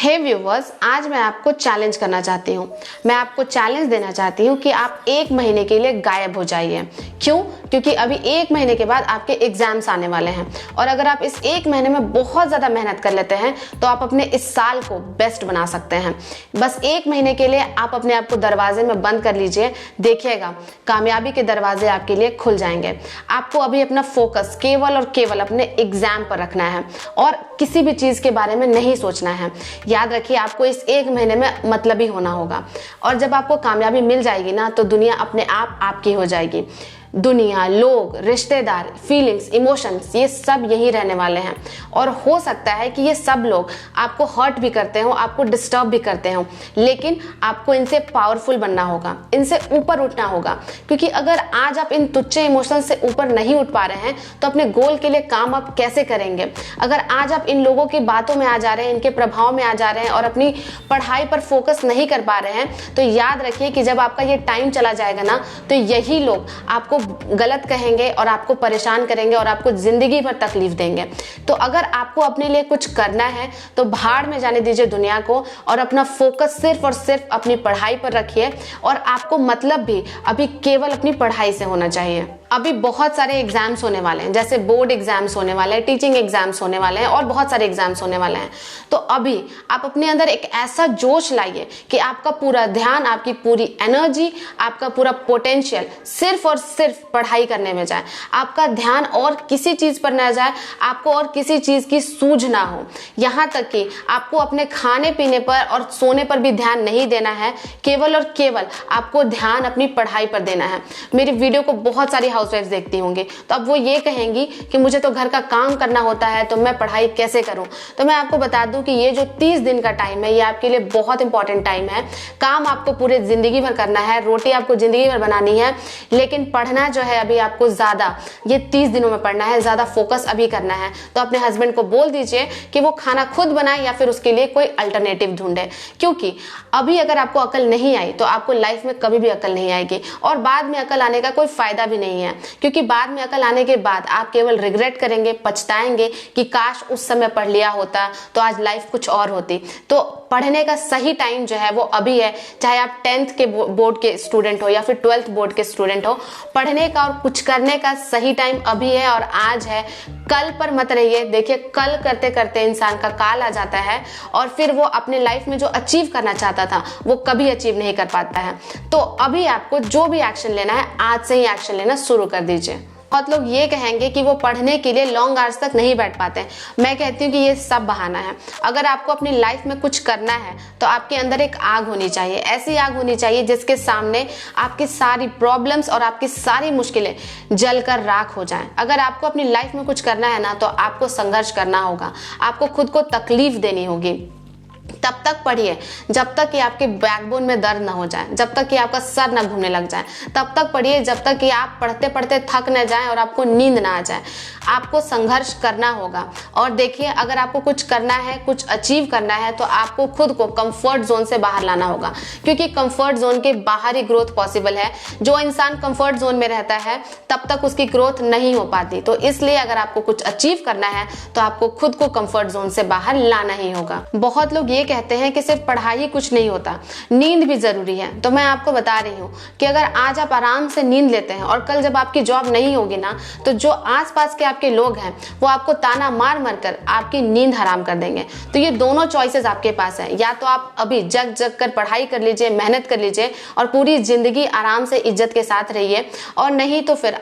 हे viewers, आज मैं आपको चैलेंज करना चाहती हूँ। मैं आपको चैलेंज देना चाहती हूँ कि आप 1 महीने के लिए गायब हो जाइए। क्यों? क्योंकि अभी 1 महीने के बाद आपके एग्जाम्स आने वाले हैं और अगर आप इस 1 महीने में बहुत ज़्यादा मेहनत कर लेते हैं तो आप अपने इस साल को बेस्ट बना सकते हैं। बस 1 महीने के लिए आप अपने आप को दरवाजे में बंद कर लीजिए, देखिएगा कामयाबी के दरवाजे आपके लिए खुल जाएंगे। आपको अभी अपना फोकस केवल और केवल अपने एग्जाम पर रखना है और किसी भी चीज़ के बारे में नहीं सोचना है। याद रखिए, आपको इस 1 महीने में मतलबी होना होगा और जब आपको कामयाबी मिल जाएगी ना तो दुनिया अपने आप आपकी हो जाएगी। दुनिया, लोग, रिश्तेदार, फीलिंग्स, इमोशंस, ये सब यही रहने वाले हैं और हो सकता है कि ये सब लोग आपको हर्ट भी करते हो, आपको डिस्टर्ब भी करते हो, लेकिन आपको इनसे पावरफुल बनना होगा, इनसे ऊपर उठना होगा। क्योंकि अगर आज आप इन तुच्छ इमोशंस से ऊपर नहीं उठ पा रहे हैं तो अपने गोल के लिए काम आप कैसे करेंगे? अगर आज आप इन लोगों की बातों में आ जा रहे हैं, इनके प्रभाव में आ जा रहे हैं और अपनी पढ़ाई पर फोकस नहीं कर पा रहे हैं, तो याद रखिए कि जब आपका ये टाइम चला जाएगा ना तो यही लोग आपको गलत कहेंगे और आपको परेशान करेंगे और आपको जिंदगी भर तकलीफ देंगे। तो अगर आपको अपने लिए कुछ करना है तो भाड़ में जाने दीजिए दुनिया को और अपना फोकस सिर्फ और सिर्फ अपनी पढ़ाई पर रखिए और आपको मतलब भी अभी केवल अपनी पढ़ाई से होना चाहिए। अभी बहुत सारे एग्जाम्स होने वाले हैं, जैसे बोर्ड एग्जाम्स होने वाले हैं, टीचिंग एग्जाम्स होने वाले हैं और बहुत सारे एग्जाम्स होने वाले हैं। तो अभी आप अपने अंदर एक ऐसा जोश लाइए कि आपका पूरा ध्यान, आपकी पूरी एनर्जी, आपका पूरा पोटेंशियल सिर्फ और सिर्फ पढ़ाई करने में जाए। आपका ध्यान और किसी चीज पर ना जाए, आपको और किसी चीज की सूझ ना हो। यहाँ तक कि आपको अपने खाने पीने पर और सोने पर भी ध्यान नहीं देना है, केवल और केवल आपको ध्यान अपनी पढ़ाई पर देना है। मेरी वीडियो को बहुत सारी हाउसवाइफ्स देखती होंगी तो अब वो ये कहेंगी कि मुझे तो घर का काम करना होता है तो मैं पढ़ाई कैसे करूं? तो मैं आपको बता दूं कि ये जो 30 दिन का टाइम है ये आपके लिए बहुत इंपॉर्टेंट टाइम है। काम आपको पूरे जिंदगी भर करना है, रोटी आपको जिंदगी भर बनानी है, लेकिन पढ़ना जो है अभी आपको ज्यादा ये 30 दिनों में पढ़ना है, ज्यादा फोकस अभी करना है। तो अपने हस्बैंड को बोल दीजिए कि वो खाना खुद बनाए या फिर उसके लिए कोई अल्टरनेटिव ढूंढे, क्योंकि अभी अगर आपको अकल नहीं आई तो आपको लाइफ में कभी भी अकल नहीं आएगी और बाद में अकल आने का कोई फायदा भी नहीं है। क्योंकि बाद में अकल आने के बाद आप केवल रिग्रेट करेंगे, पछताएंगे कि काश उस समय पढ़ लिया होता तो आज लाइफ कुछ और होती। तो पढ़ने का सही टाइम जो है वो अभी है, चाहे आप 10th के बोर्ड के स्टूडेंट हो या फिर 12th बोर्ड के स्टूडेंट हो। पढ़ने का और कुछ करने का सही टाइम अभी है और आज है, कल पर मत रहिए। देखिए, कल करते करते इंसान का काल आ जाता है और फिर वो अपने लाइफ में जो अचीव करना चाहता था वो कभी अचीव नहीं कर पाता है। तो अभी आपको जो भी एक्शन लेना है आज से ही एक्शन लेना शुरू कर दीजिए। बहुत लोग ये कहेंगे कि वो पढ़ने के लिए लॉन्ग आवर्स तक नहीं बैठ पाते हैं। मैं कहती हूँ कि ये सब बहाना है। अगर आपको अपनी लाइफ में कुछ करना है तो आपके अंदर एक आग होनी चाहिए, ऐसी आग होनी चाहिए जिसके सामने आपकी सारी प्रॉब्लम्स और आपकी सारी मुश्किलें जलकर राख हो जाएं। अगर आपको अपनी लाइफ में कुछ करना है ना तो आपको संघर्ष करना होगा, आपको खुद को तकलीफ देनी होगी। तब तक पढ़िए जब तक कि आपके बैकबोन में दर्द ना हो जाए, जब तक कि आपका सर ना घूमने लग जाए। तब तक पढ़िए जब तक कि आप पढ़ते पढ़ते थक न जाएं और आपको नींद ना आ जाए। आपको संघर्ष करना होगा और देखिए, अगर आपको कुछ करना है, कुछ अचीव करना है तो आपको खुद को कंफर्ट जोन से बाहर लाना होगा, क्योंकि कंफर्ट जोन के बाहर ही ग्रोथ पॉसिबल है। जो इंसान कंफर्ट जोन में रहता है तब तक उसकी ग्रोथ नहीं हो पाती। तो इसलिए अगर आपको कुछ अचीव करना है तो आपको खुद को कंफर्ट जोन से बाहर लाना ही होगा। बहुत लोग ये कहते हैं कि सिर्फ पढ़ाई ही कुछ नहीं होता, नींद भी जरूरी है। तो मैं आपको बता रही हूँ कि अगर आज आप आराम से नींद लेते हैं और कल जब आपकी जॉब नहीं होगी ना तो जो आसपास के आपके लोग हैं वो आपको ताना मार मार कर आपकी नींद हराम कर देंगे। तो ये दोनों चॉइसेस आपके पास है, या तो आप अभी जग जग कर पढ़ाई कर लीजिए, मेहनत कर लीजिए और पूरी जिंदगी आराम से इज्जत के साथ रहिए, और नहीं तो फिर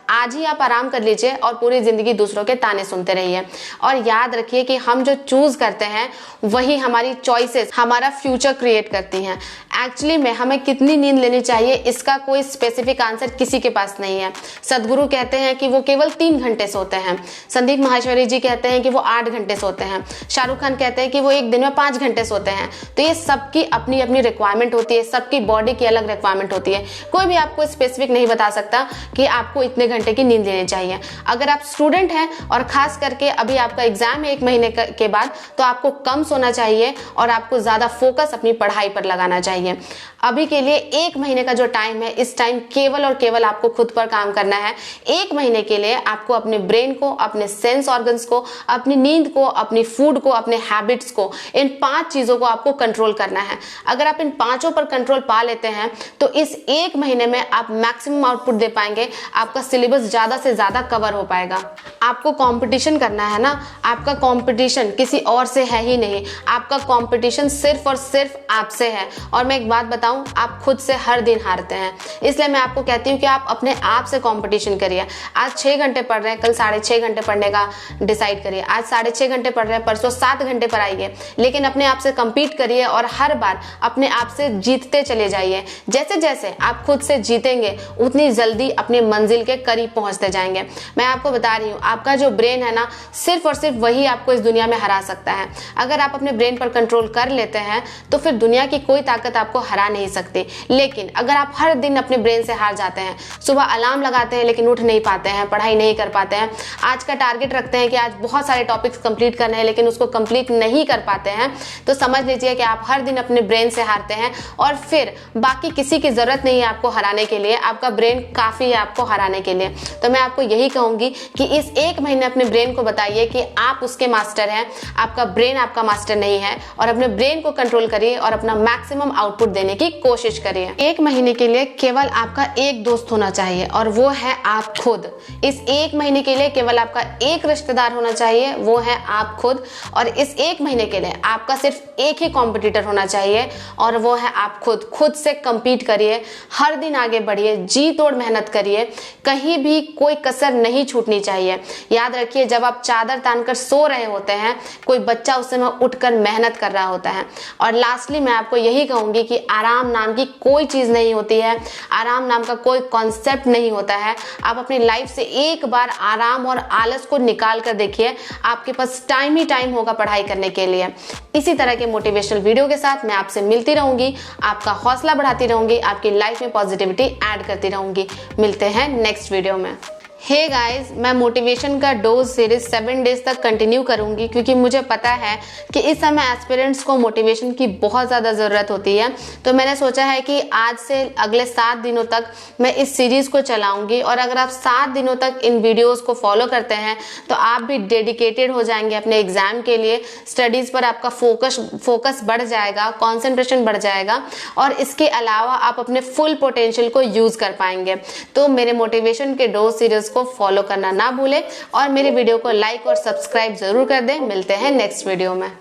आज ही आप आराम कर लीजिए और पूरी जिंदगी दूसरों के ताने सुनते रहिए। और याद रखिए कि हम जो चूज करते हैं वही हमारी चॉइसेस हमारा फ्यूचर क्रिएट करती हैं। एक्चुअली में हमें कितनी नींद लेनी चाहिए इसका कोई स्पेसिफिक आंसर किसी के पास नहीं है। सदगुरु कहते हैं कि वो केवल 3 घंटे सोते हैं, संदीप माहेश्वरी जी कहते हैं कि वो 8 घंटे सोते हैं, शाहरुख खान कहते हैं कि वो एक दिन में 5 घंटे सोते हैं। तो ये सबकी अपनी अपनी रिक्वायरमेंट होती है, सबकी बॉडी की अलग रिक्वायरमेंट होती है। कोई भी आपको स्पेसिफिक नहीं बता सकता कि आपको इतने घंटे की नींद लेनी चाहिए। अगर आप स्टूडेंट हैं और खास करके अभी आपका एग्जाम है 1 महीने के बाद, तो आपको कम सोना चाहिए और आपको ज्यादा फोकस अपनी पढ़ाई पर लगाना चाहिए। अभी के लिए 1 महीने का जो टाइम है, इस टाइम केवल और केवल आपको खुद पर काम करना है। 1 महीने के लिए आपको अपने ब्रेन को, अपने सेंस ऑर्गन्स को, अपनी नींद को, अपनी फूड को, अपने हैबिट्स को, इन 5 चीजों को आपको कंट्रोल करना है। अगर आप इन 5 पर कंट्रोल पा लेते हैं तो इस 1 महीने में आप मैक्सिमम आउटपुट दे पाएंगे, आपका सिलेबस ज्यादा से ज्यादा कवर हो पाएगा। आपको कंपटीशन करना है ना, आपका कंपटीशन किसी और से है ही नहीं, आपका कंपटीशन सिर्फ और सिर्फ आपसे है। और मैं एक बात बताऊं, आप खुद से हर दिन हारते हैं, इसलिए मैं आपको कहती हूं कि आप अपने आप से कंपटीशन करिए। आज 6 घंटे पढ़ रहे हैं, कल 6.5 घंटे पढ़ने का डिसाइड करिए। आज 6.5 घंटे पढ़ रहे हैं, परसों 7 घंटे पर आइए, लेकिन अपने आप से कंपीट करिए और हर बार अपने आप से जीतते चले जाइए। जैसे जैसे आप खुद से जीतेंगे उतनी जल्दी अपनी मंजिल के करीब पहुंचते जाएंगे। मैं आपको बता रही हूँ, आपका जो ब्रेन है ना, सिर्फ और सिर्फ वही आपको इस दुनिया में हरा सकता है। अगर आप अपने ब्रेन पर कंट्रोल कर लेते हैं तो फिर दुनिया की कोई ताकत आपको हरा नहीं सकती। लेकिन अगर आप हर दिन अपने ब्रेन से हार जाते हैं, सुबह अलार्म लगाते हैं लेकिन उठ नहीं पाते हैं, पढ़ाई नहीं कर पाते हैं, आज का टारगेट रखते हैं कि आज बहुत सारे टॉपिक्स कंप्लीट करने हैं लेकिन उसको कंप्लीट नहीं कर पाते हैं, तो समझ लीजिए कि आप हर दिन अपने ब्रेन से हारते हैं और फिर बाकी किसी की जरूरत नहीं है आपको हराने के लिए, आपका ब्रेन काफी है आपको हराने के लिए। तो मैं आपको यही कहूंगी कि इस 1 महीने अपने ब्रेन को बताइए कि आप उसके मास्टर हैं, आपका ब्रेन आपका मास्टर नहीं है, और अपने ब्रेन को कंट्रोल करिए और अपना मैक्सिमम आउटपुट देने की कोशिश करिए। 1 महीने के लिए केवल आपका एक दोस्त होना चाहिए और वो है आप खुद। इस 1 महीने के लिए केवल आपका एक रिश्तेदार होना चाहिए, वो है आप खुद। और इस 1 महीने के लिए आपका सिर्फ एक ही कॉम्पिटिटर होना चाहिए और वो है आप खुद। खुद से कंपीट करिए, हर दिन आगे बढ़िए, जी तोड़ मेहनत करिए, कहीं भी कोई कसर नहीं छूटनी चाहिए। याद रखिए, जब आप चादर तानकर सो रहे होते हैं, कोई बच्चा उस समय उठकर मेहनत कर रहा होता है। और लास्टली मैं आपको यही कहूंगी कि आराम नाम की कोई चीज नहीं होती है, आराम नाम का कोई कॉन्सेप्ट नहीं होता है। आप अपनी लाइफ से एक बार आराम और आलस को निकाल कर देखिए, आपके पास टाइम ही टाइम होगा पढ़ाई करने के लिए। इसी तरह के मोटिवेशनल वीडियो के साथ मैं आपसे मिलती रहूंगी, आपका हौसला बढ़ाती रहूंगी, आपकी लाइफ में पॉजिटिविटी ऐड करती रहूंगी। मिलते हैं नेक्स्ट वीडियो में। हे गाइस, मैं मोटिवेशन का डोज सीरीज 7 डेज तक कंटिन्यू करूंगी क्योंकि मुझे पता है कि इस समय एस्पिरेंट्स को मोटिवेशन की बहुत ज़्यादा ज़रूरत होती है। तो मैंने सोचा है कि आज से अगले 7 दिनों तक मैं इस सीरीज़ को चलाऊंगी और अगर आप 7 दिनों तक इन वीडियोस को फॉलो करते हैं तो आप भी डेडिकेटेड हो जाएंगे अपने एग्जाम के लिए। स्टडीज़ पर आपका फोकस बढ़ जाएगा, कॉन्सेंट्रेशन बढ़ जाएगा और इसके अलावा आप अपने फुल पोटेंशियल को यूज़ कर पाएंगे। तो मेरे मोटिवेशन के डोज सीरीज को फॉलो करना ना भूलें और मेरे वीडियो को लाइक और सब्सक्राइब जरूर कर दें। मिलते हैं नेक्स्ट वीडियो में।